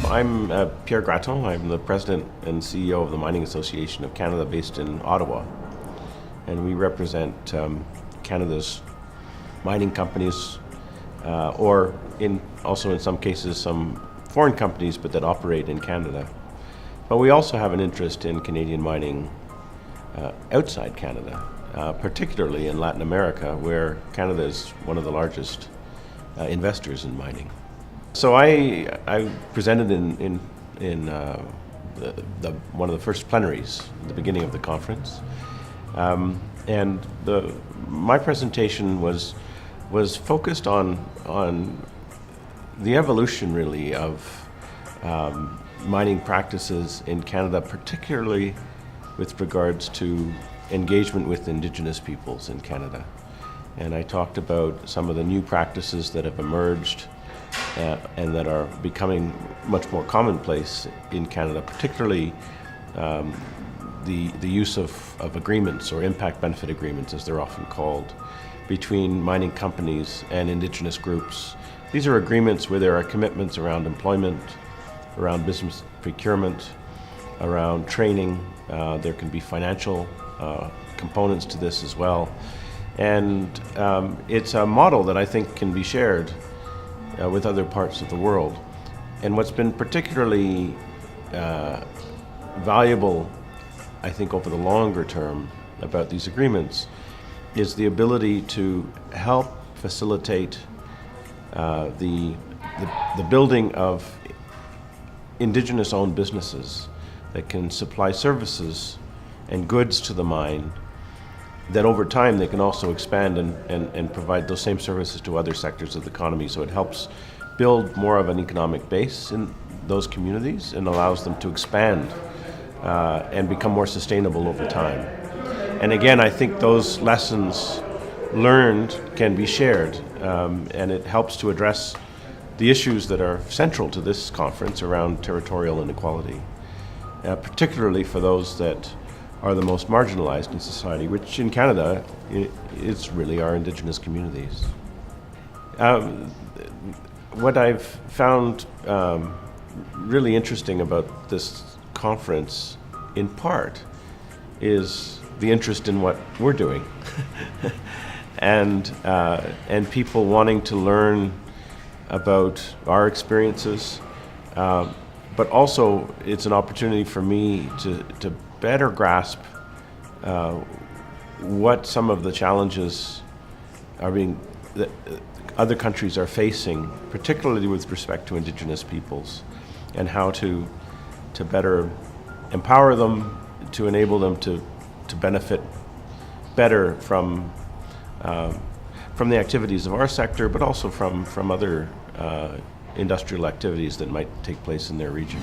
I'm Pierre Gratton. I'm the President and CEO of the Mining Association of Canada based in Ottawa. And we represent Canada's mining companies or also in some cases some foreign companies but that operate in Canada. But we also have an interest in Canadian mining outside Canada, particularly in Latin America, where Canada is one of the largest investors in mining. So I presented in one of the first plenaries at the beginning of the conference, and my presentation was focused on the evolution really of mining practices in Canada, particularly with regards to engagement with Indigenous peoples in Canada. And I talked about some of the new practices that have emerged and that are becoming much more commonplace in Canada, particularly the use of agreements, or impact benefit agreements as they're often called, between mining companies and Indigenous groups. These are agreements where there are commitments around employment, around business procurement, around training. There can be financial components to this as well. And it's a model that I think can be shared with other parts of the world. And what's been particularly valuable, I think, over the longer term about these agreements is the ability to help facilitate the building of Indigenous-owned businesses that can supply services and goods to the mine, that over time they can also expand and provide those same services to other sectors of the economy. So it helps build more of an economic base in those communities and allows them to expand and become more sustainable over time. And again, I think those lessons learned can be shared, and it helps to address the issues that are central to this conference around territorial inequality, particularly for those that are the most marginalized in society, which in Canada is really our Indigenous communities. What I've found really interesting about this conference, in part, is the interest in what we're doing and people wanting to learn about our experiences, but also it's an opportunity for me to better grasp what some of the challenges that other countries are facing, particularly with respect to Indigenous peoples, and how to better empower them, to enable them to benefit better from the activities of our sector, but also from other industrial activities that might take place in their region.